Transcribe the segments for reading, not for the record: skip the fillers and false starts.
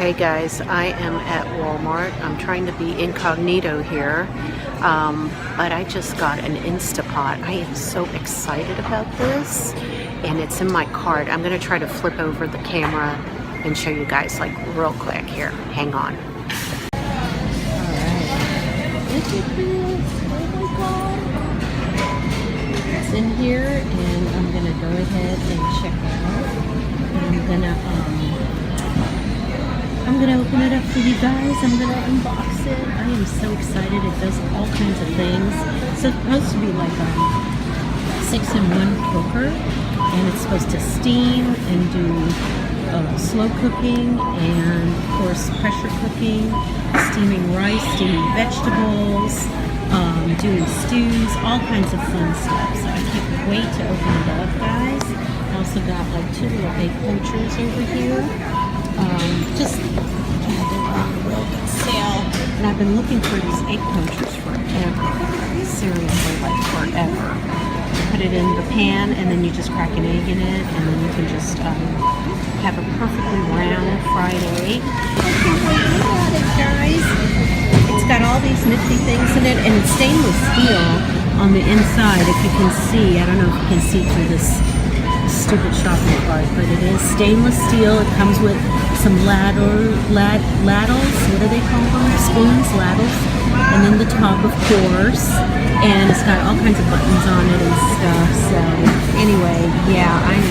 Alright guys, I am at Walmart. I'm trying to be incognito here, but I just got an Instant Pot. I am so excited about this, and it's in my cart. I'm going to try to flip over the camera and show you guys like real quick here. Hang on. Alright, look at this. Oh my god. It's in here, and I'm going to go ahead and check it out. I'm gonna open it up for you guys. I'm gonna unbox it. I am so excited. It does all kinds of things. It's supposed to be like a 6-in-1 cooker, and it's supposed to steam and do slow cooking and of course pressure cooking, steaming rice, steaming vegetables, doing stews, all kinds of fun stuff. So I can't wait to open it up, guys. I also got like 2 little egg poachers over here. They're on a real good sale. And I've been looking for these egg poachers forever. Seriously, like forever. Put it in the pan, and then you just crack an egg in it, and then you can just have a perfectly round fried egg. I can't wait to look at it, guys. It's got all these nifty things in it, and it's stainless steel on the inside, if you can see. I don't know if you can see through this stupid shopping cart, but it is stainless steel. It comes with some ladles, what do they call them? Spoons, ladles, and then the top, of course, and it's got all kinds of buttons on it and stuff. So anyway, yeah, I'm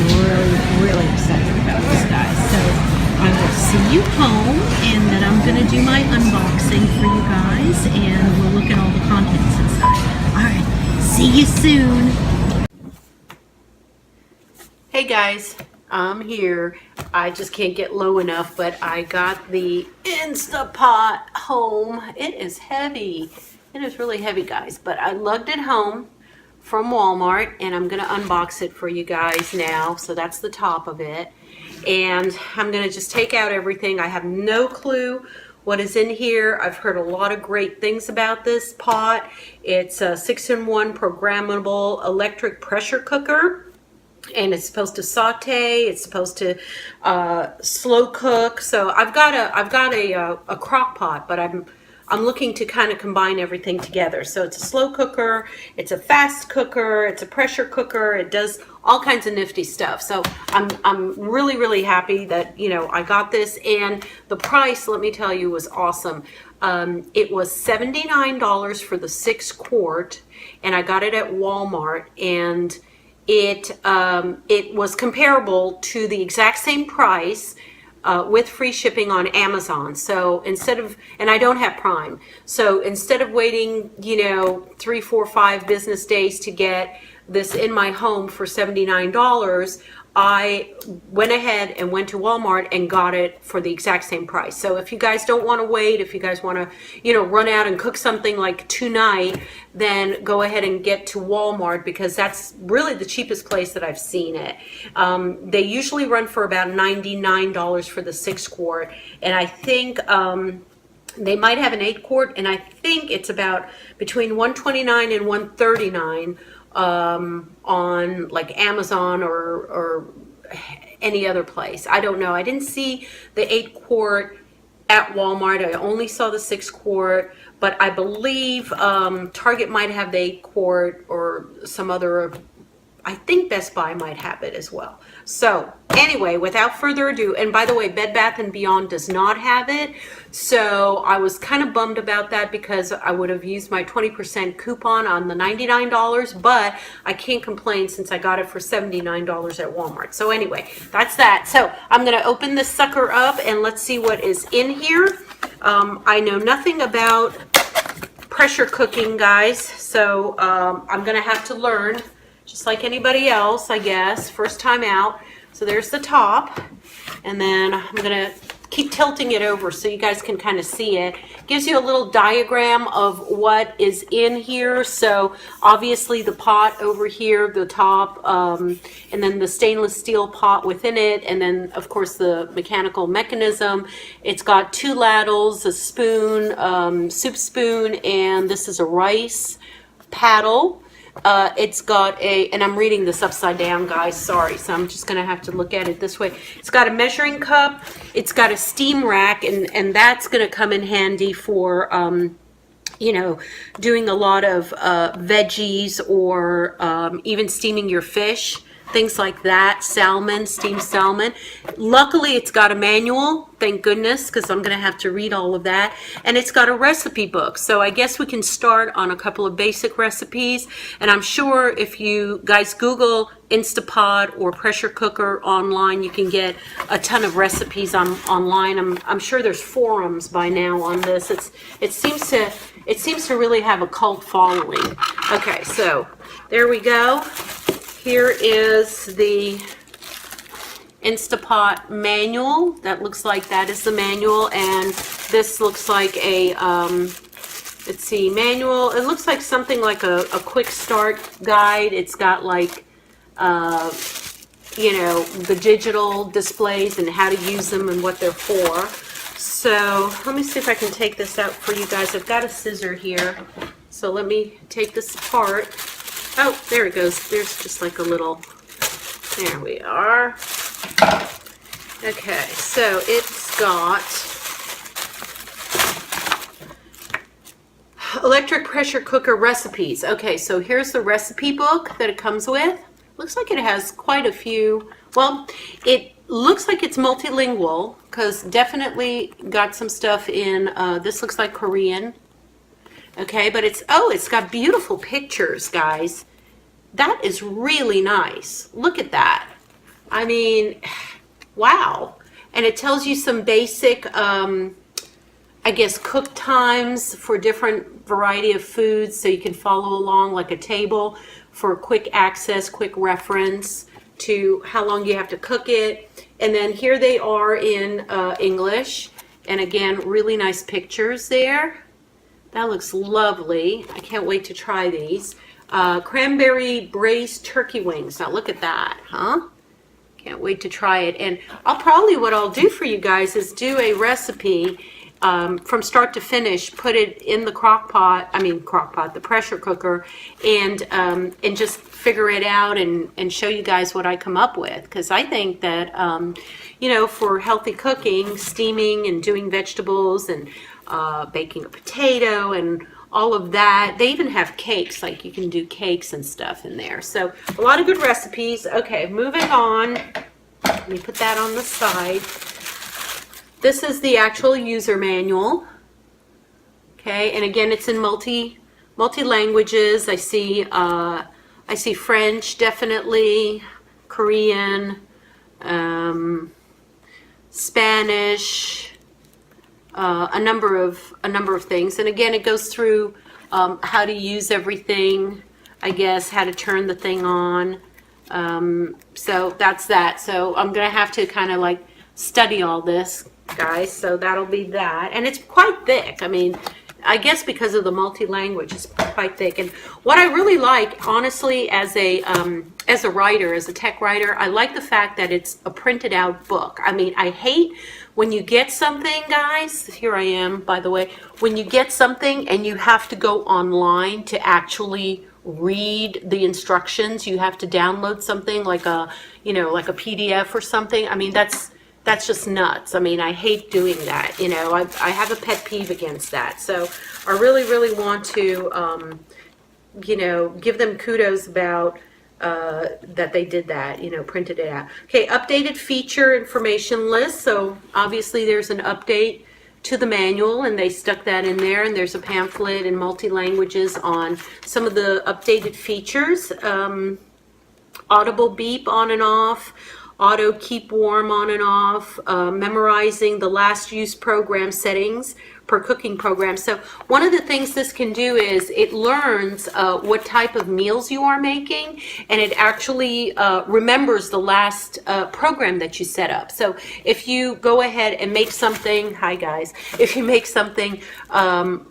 really excited about this, guys. So I will see you home, and then I'm going to do my unboxing for you guys, and we'll look at all the contents inside. Alright, see you soon. Hey guys, I'm here. I just can't get low enough, but I got the Instant Pot home. It is heavy. It is really heavy, guys, but I lugged it home from Walmart, and I'm going to unbox it for you guys now. So that's the top of it, and I'm going to just take out everything. I have no clue what is in here. I've heard a lot of great things about this pot. It's a 6-in-1 programmable electric pressure cooker. And it's supposed to saute. It's supposed to slow cook. So I've got a crock pot, but I'm looking to kind of combine everything together. So it's a slow cooker, it's a fast cooker, it's a pressure cooker. It does all kinds of nifty stuff. So I'm really happy that I got this, and the price, let me tell you, was awesome. It was $79 for the 6 quart, and I got it at Walmart, and it was comparable to the exact same price with free shipping on Amazon. So instead of, and I don't have Prime, so instead of waiting 3, 4, 5 business days to get this in my home for $79, I went ahead and went to Walmart and got it for the exact same price. So if you guys don't want to wait, if you guys want to, run out and cook something like tonight, then go ahead and get to Walmart, because that's really the cheapest place that I've seen it. They usually run for about $99 for the 6 quart, and I think they might have an 8 quart, and I think it's about between $129 and $139 on like Amazon or any other place. I don't know. I didn't see the 8 quart at Walmart. I only saw the 6 quart, but I believe Target might have the 8 quart, or some other, I think Best Buy might have it as well. So anyway, without further ado, and by the way, Bed Bath & Beyond does not have it. So I was kind of bummed about that, because I would have used my 20% coupon on the $99, but I can't complain since I got it for $79 at Walmart. So anyway, that's that. So I'm going to open this sucker up, and let's see what is in here. I know nothing about pressure cooking, guys, so I'm going to have to learn, just like anybody else, I guess. First time out. So there's the top, and then I'm gonna keep tilting it over so you guys can kind of see it. Gives you a little diagram of what is in here. So obviously the pot over here, the top, and then the stainless steel pot within it, and then of course the mechanical mechanism. It's got 2 ladles, a spoon, soup spoon, and this is a rice paddle. it's got a, and I'm reading this upside down, guys, sorry, so I'm just gonna have to look at it this way. It's got a measuring cup, it's got a steam rack, and that's gonna come in handy for you know, doing a lot of veggies, or even steaming your fish, things like that, salmon, steamed salmon. Luckily, it's got a manual, thank goodness, because I'm going to have to read all of that. And it's got a recipe book. So I guess we can start on a couple of basic recipes. And I'm sure if you guys Google Instant Pot or pressure cooker online, you can get a ton of recipes online. I'm sure there's forums by now on this. It seems to really have a cult following. Okay, so there we go. Here is the Instant Pot manual. That looks like that is the manual, and this looks like a let's see, manual. It looks like something like a quick start guide. It's got like you know, the digital displays and how to use them and what they're for. So let me see if I can take this out for you guys. I've got a scissor here, so let me take this apart. Oh, there it goes. There's just like a little, there we are. Okay, so it's got electric pressure cooker recipes. Okay, so here's the recipe book that it comes with. Looks like it has quite a few. Well, it looks like it's multilingual, because definitely got some stuff in, this looks like Korean. Okay, but it's got beautiful pictures, guys. That is really nice. Look at that. I mean, wow. And it tells you some basic, I guess, cook times for different variety of foods, so you can follow along like a table for quick access, quick reference to how long you have to cook it. And then here they are in English. And again, really nice pictures there. That looks lovely. I can't wait to try these. Cranberry braised turkey wings. Now look at that, huh? Can't wait to try it. And what I'll do for you guys is do a recipe from start to finish, put it in the the pressure cooker, and just figure it out and show you guys what I come up with. Because I think that, you know, for healthy cooking, steaming and doing vegetables and baking a potato and all of that. They even have cakes, like you can do cakes and stuff in there. So a lot of good recipes. Okay, moving on. Let me put that on the side. This is the actual user manual. Okay, and again, it's in multi languages. I see French, definitely, Korean, Spanish, a number of things. And again, it goes through how to use everything, I guess, how to turn the thing on. So that's that. So I'm gonna have to kind of like study all this, guys. So that'll be that. And it's quite thick. I mean, I guess because of the multi-language, it's quite thick. And what I really like, honestly, as a writer, as a tech writer, I like the fact that it's a printed out book. I mean, I hate when you get something, guys, here I am, by the way, when you get something and you have to go online to actually read the instructions. You have to download something like a, you know, like a PDF or something. I mean, that's just nuts. I mean, I hate doing that. You know, I have a pet peeve against that. So I really, really want to, you know, give them kudos about that they did that, you know, printed it out. Okay, updated feature information list. So obviously there's an update to the manual, and they stuck that in there, and there's a pamphlet in multi-languages on some of the updated features. Audible beep on and off, auto keep warm on and off, memorizing the last use program settings per cooking program. So one of the things this can do is it learns what type of meals you are making, and it actually remembers the last program that you set up. So if you go ahead and make something, hi guys, if you make something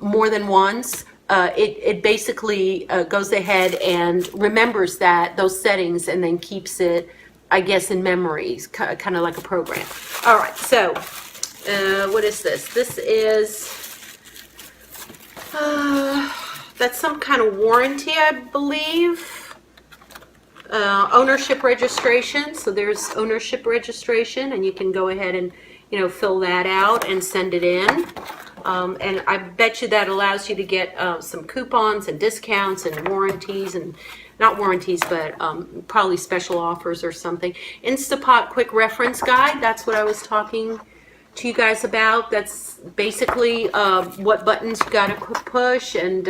more than once, it basically goes ahead and remembers those settings, and then keeps it, I guess, in memories, kind of like a program. All right, so what is this? This is the That's some kind of warranty, I believe. Ownership registration. So there's ownership registration, and you can go ahead and, you know, fill that out and send it in. And I bet you that allows you to get some coupons and discounts and warranties, and not warranties, but probably special offers or something. Instant Pot quick reference guide. That's what I was talking to you guys about. That's basically what buttons you got to push, and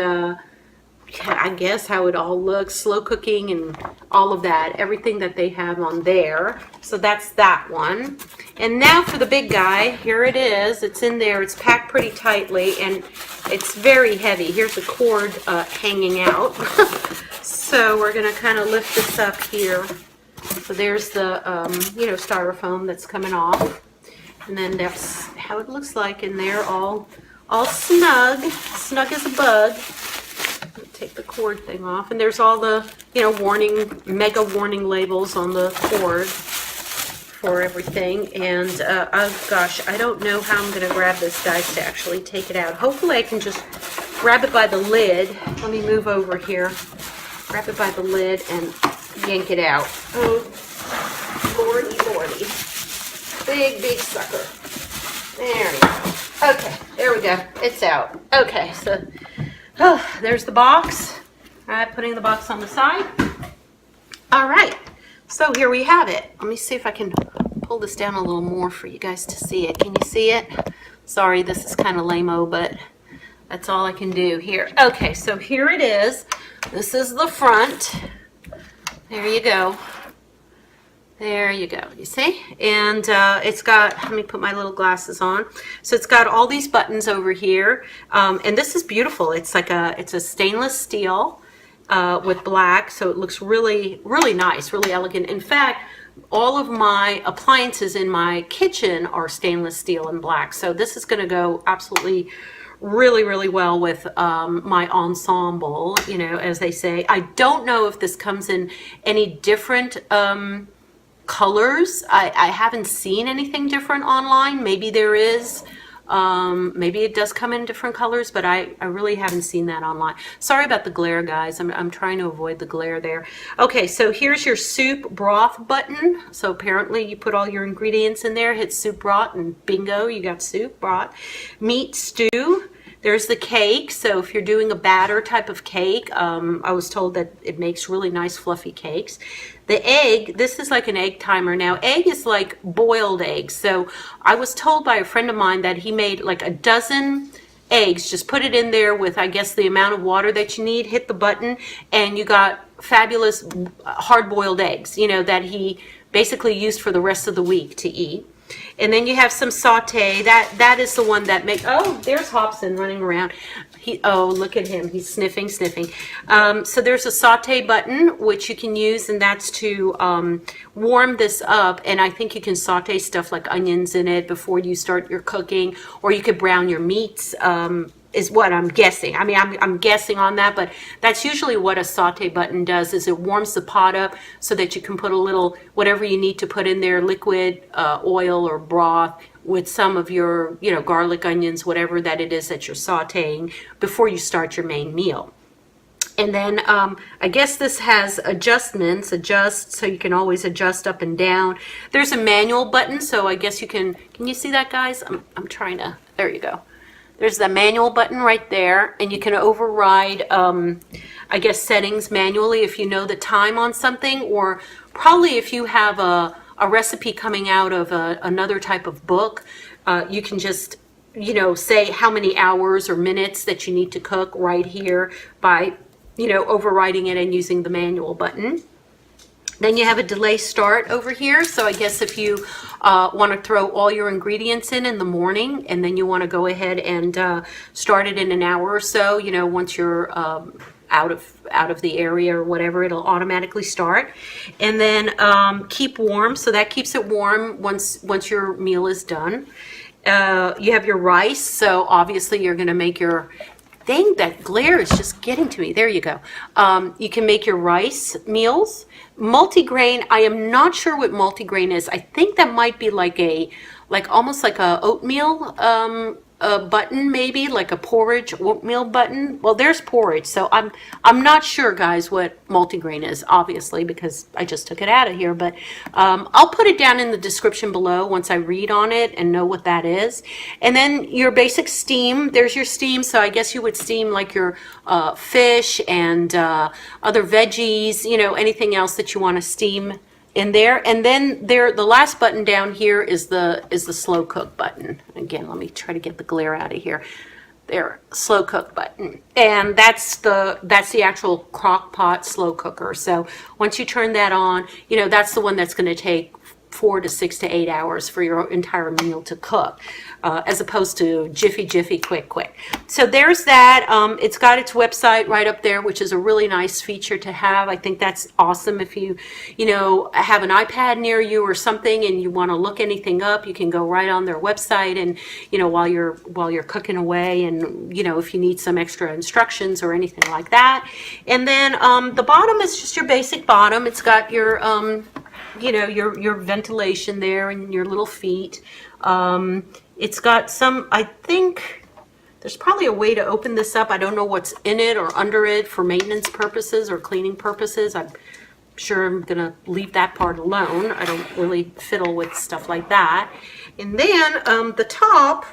I guess how it all looks, slow cooking and all of that, everything that they have on there. So that's that one. And now for the big guy, here it is. It's in there, it's packed pretty tightly, and it's very heavy. Here's a cord hanging out. So we're gonna kind of lift this up here. So there's the, you know, styrofoam that's coming off. And then that's how it looks like in there, all snug as a bug. Take the cord thing off, and there's all the, you know, warning, mega warning labels on the cord for everything. And oh gosh, I don't know how I'm gonna grab this, guys, to actually take it out. Hopefully I can just grab it by the lid. Let me move over here. Grab it by the lid and yank it out. Oh, lordy. Big sucker. There we go. Okay, there we go. It's out. Okay, so there's the box. All right, putting the box on the side. All right, so here we have it. Let me see if I can pull this down a little more for you guys to see it. Can you see it? Sorry, this is kind of lame-o, but that's all I can do here. Okay, so here it is. This is the front. There you go. There you go, you see? And it's got, let me put my little glasses on. So it's got all these buttons over here. And this is beautiful. It's like it's a stainless steel with black. So it looks really, really nice, really elegant. In fact, all of my appliances in my kitchen are stainless steel and black. So this is gonna go absolutely really, really well with my ensemble, you know, as they say. I don't know if this comes in any different colors. I haven't seen anything different online. Maybe there is. Maybe it does come in different colors, but I really haven't seen that online. Sorry about the glare, guys. I'm trying to avoid the glare there. Okay, so here's your soup broth button. So apparently you put all your ingredients in there, hit soup broth, and bingo, you got soup broth. Meat stew. There's the cake. So if you're doing a batter type of cake, I was told that it makes really nice fluffy cakes. The egg, this is like an egg timer. Now, egg is like boiled eggs. So I was told by a friend of mine that he made like a dozen eggs, just put it in there with, I guess, the amount of water that you need, hit the button, and you got fabulous hard-boiled eggs, you know, that he basically used for the rest of the week to eat. And then you have some saute. That is the one that makes, oh, there's Hobson running around. Oh, look at him. He's sniffing. So there's a saute button, which you can use, and that's to warm this up. And I think you can saute stuff like onions in it before you start your cooking, or you could brown your meats, is what I'm guessing. I mean, I'm guessing on that, but that's usually what a saute button does, is it warms the pot up so that you can put a little, whatever you need to put in there, liquid, oil or broth, with some of your, you know, garlic, onions, whatever that it is that you're sauteing before you start your main meal. And then I guess this has adjustments, so you can always adjust up and down. There's a manual button, so I guess you can you see that, guys? I'm trying to, there you go. There's the manual button right there, and you can override, I guess, settings manually if you know the time on something, or probably if you have a recipe coming out of another type of book, you can just, you know, say how many hours or minutes that you need to cook right here by, you know, overriding it and using the manual button. Then you have a delay start over here. So I guess if you want to throw all your ingredients in the morning, and then you want to go ahead and start it in an hour or so, you know, once you're out of the area or whatever, it'll automatically start. And then keep warm. So that keeps it warm once your meal is done. You have your rice. So obviously you're going to make your, dang, that glare is just getting to me. There you go. You can make your rice meals. Multigrain, I am not sure what multigrain is. I think that might be like almost like a oatmeal a button, maybe like a porridge oatmeal button. Well, there's porridge, so I'm not sure, guys, what multigrain is, obviously, because I just took it out of here. But I'll put it down in the description below once I read on it and know what that is. And then your basic steam. There's your steam. So I guess you would steam like your fish and other veggies. You know, anything else that you want to steam in there. And then the last button down here is the slow cook button. Again, let me try to get the glare out of here. There, slow cook button. And that's the actual crock pot slow cooker. So once you turn that on, you know, that's the one that's going to take 4 to 6 to 8 hours for your entire meal to cook, as opposed to jiffy, quick. So there's that. It's got its website right up there, which is a really nice feature to have. I think that's awesome. If you know, have an iPad near you or something and you want to look anything up, you can go right on their website and, you know, while you're cooking away, and, you know, if you need some extra instructions or anything like that. And then the bottom is just your basic bottom. It's got your you know, your ventilation there and your little feet. It's got some, I think there's probably a way to open this up. I don't know what's in it or under it for maintenance purposes or cleaning purposes. I'm sure I'm gonna leave that part alone. I don't really fiddle with stuff like that. And then the top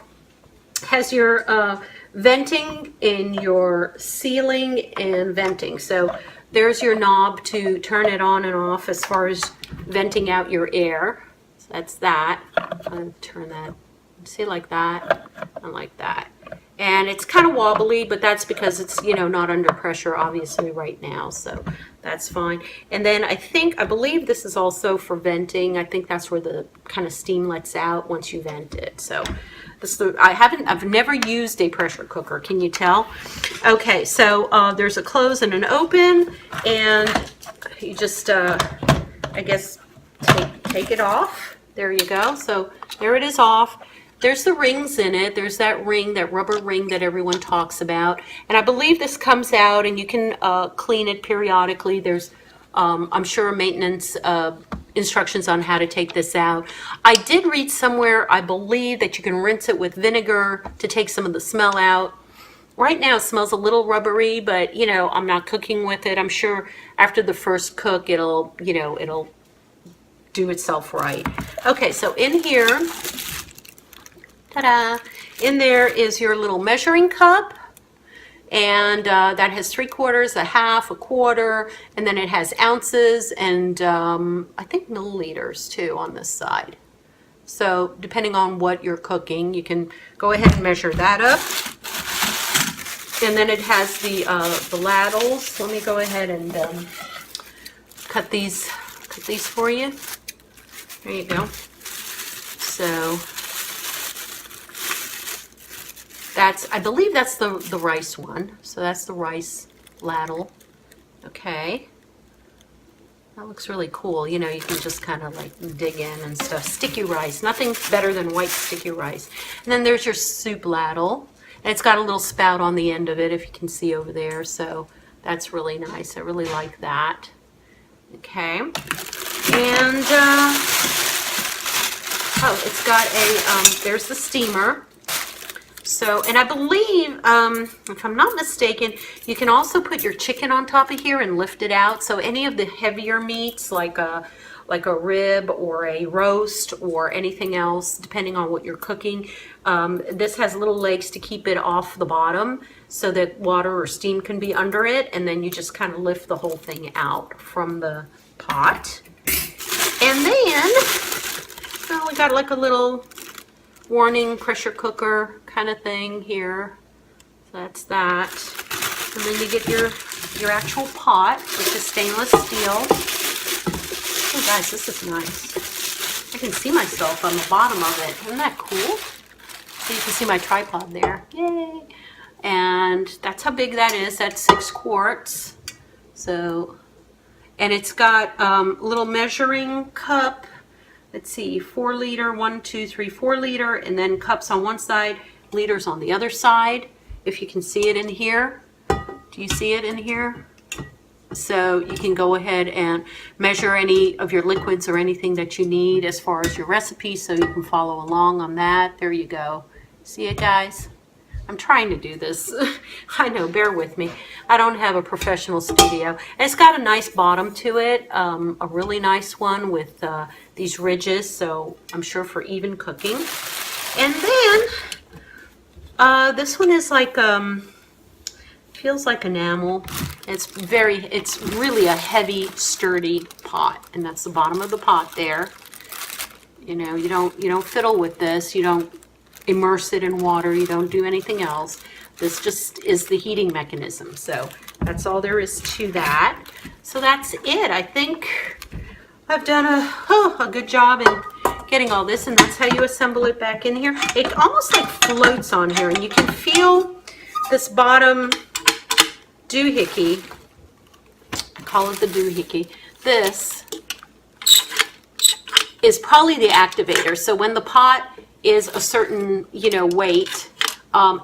has your venting in your ceiling and venting. So there's your knob to turn it on and off as far as venting out your air. So that's that. I'll turn that, see, like that and like that. And it's kind of wobbly, but that's because it's, you know, not under pressure obviously right now, so that's fine. And then I believe this is also for venting. I think that's where the kind of steam lets out once you vent it. So I've never used a pressure cooker. Can you tell? Okay, so there's a close and an open, and you just I guess take it off. There you go. So there it is off. There's the rings in it. There's that ring, that rubber ring that everyone talks about. And I believe this comes out and you can clean it periodically. There's, I'm sure, maintenance instructions on how to take this out. I did read somewhere, I believe, that you can rinse it with vinegar to take some of the smell out. Right now it smells a little rubbery, but, you know, I'm not cooking with it. I'm sure after the first cook, it'll, you know, it'll do itself right. Okay, so in here, ta-da! In there is your little measuring cup, and that has 3/4, a half, a quarter, and then it has ounces and I think milliliters too on this side. So depending on what you're cooking, you can go ahead and measure that up. And then it has the ladles. Let me go ahead and cut these for you. There you go. So that's, I believe that's the rice one. So that's the rice ladle. Okay. That looks really cool. You know, you can just kind of like dig in and stuff. Sticky rice. Nothing better than white sticky rice. And then there's your soup ladle. And it's got a little spout on the end of it, if you can see over there. So that's really nice. I really like that. Okay. And, oh, it's got a, there's the steamer. So, and I believe, if I'm not mistaken, you can also put your chicken on top of here and lift it out. So any of the heavier meats, like a rib or a roast or anything else, depending on what you're cooking, this has little legs to keep it off the bottom so that water or steam can be under it. And then you just kind of lift the whole thing out from the pot. And then, well, we got like a little warning pressure cooker kind of thing here. So that's that. And then you get your actual pot, which is stainless steel. Oh guys, this is nice. I can see myself on the bottom of it. Isn't that cool? So you can see my tripod there. Yay! And that's how big that is. That's 6 quarts. So, and it's got a little measuring cup. Let's see, 4 liter, 1, 2, 3, 4 liter, and then cups on one side, liters on the other side. If you can see it in here. Do you see it in here? So you can go ahead and measure any of your liquids or anything that you need as far as your recipe, so you can follow along on that. There you go. See it, guys? I'm trying to do this. I know, bear with me. I don't have a professional studio. And it's got a nice bottom to it, a really nice one with these ridges, so I'm sure for even cooking. And then this one is like, feels like enamel. It's really a heavy, sturdy pot, and that's the bottom of the pot there. You know, you don't fiddle with this. You don't immerse it in water. You don't do anything else. This just is the heating mechanism. So that's all there is to that. So that's it. I think I've done a good job in getting all this, and that's how you assemble it back in here. It almost like floats on here, and you can feel this bottom doohickey. I call it the doohickey. This is probably the activator. So when the pot is a certain, weight,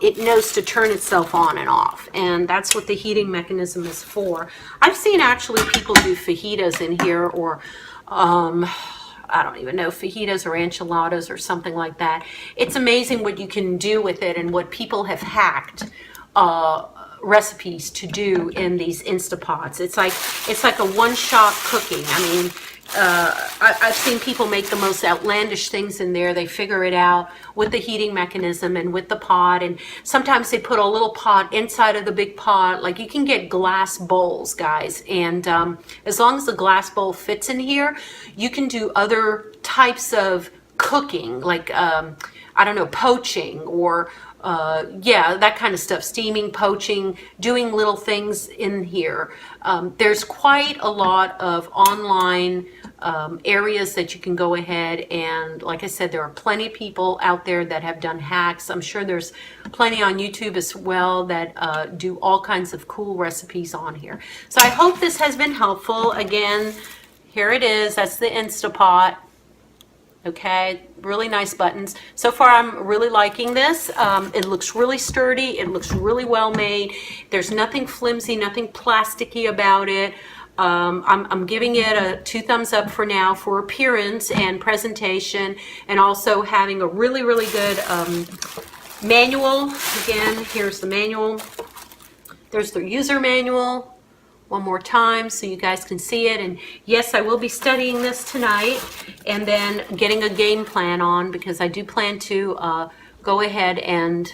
it knows to turn itself on and off. And that's what the heating mechanism is for. I've seen actually people do fajitas in here, or I don't even know, fajitas or enchiladas or something like that. It's amazing what you can do with it and what people have hacked recipes to do in these Instapots. It's like a one-shot cooking. I mean, I've seen people make the most outlandish things in there. They figure it out with the heating mechanism and with the pot, and sometimes they put a little pot inside of the big pot. Like, you can get glass bowls, guys, and as long as the glass bowl fits in here, you can do other types of cooking, like I don't know, poaching, or yeah, that kind of stuff, steaming, poaching, doing little things in here. There's quite a lot of online areas that you can go ahead and, like I said, there are plenty of people out there that have done hacks. I'm sure there's plenty on YouTube as well that do all kinds of cool recipes on here. So I hope this has been helpful. Again, here it is. That's the Instapot. Okay, really nice buttons. So far, I'm really liking this. It looks really sturdy. It looks really well made. There's nothing flimsy, nothing plasticky about it. I'm giving it a 2 thumbs up for now for appearance and presentation, and also having a really, really good manual. Again, here's the manual. There's the user manual. One more time so you guys can see it. And yes, I will be studying this tonight and then getting a game plan on, because I do plan to go ahead and,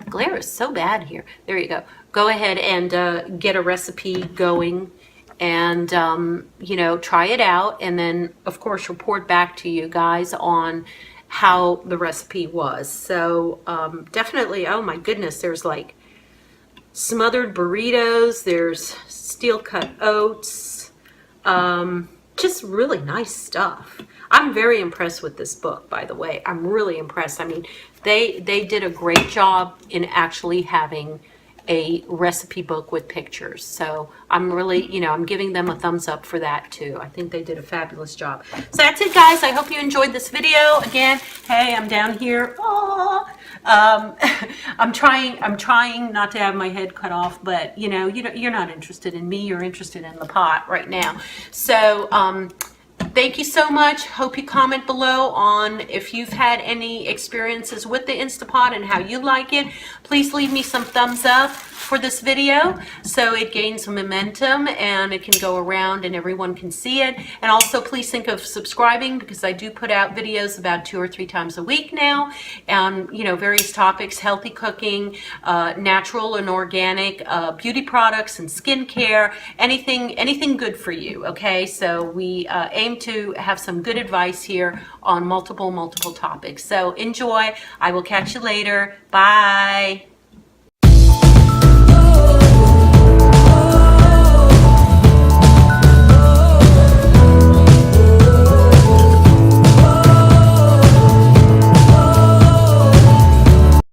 glare is so bad here. There you go. Go ahead and get a recipe going and, try it out. And then, of course, report back to you guys on how the recipe was. So definitely, oh my goodness, there's like smothered burritos, there's steel cut oats, just really nice stuff. I'm very impressed with this book, by the way. I'm really impressed. I mean, they did a great job in actually having a recipe book with pictures. So I'm really, I'm giving them a thumbs up for that too. I think they did a fabulous job. So that's it, guys. I hope you enjoyed this video. Again, hey, I'm down here. I'm trying not to have my head cut off, but you're not interested in me. You're interested in the pot right now. So thank you so much. Hope you comment below on if you've had any experiences with the Instapot and how you like it. Please leave me some thumbs up for this video so it gains some momentum and it can go around and everyone can see it. And also please think of subscribing, because I do put out videos about 2 or 3 times a week now on various topics: healthy cooking, natural and organic, beauty products and skincare, anything good for you. Okay, so we aim to have some good advice here on multiple topics. So enjoy. I will catch you later. Bye.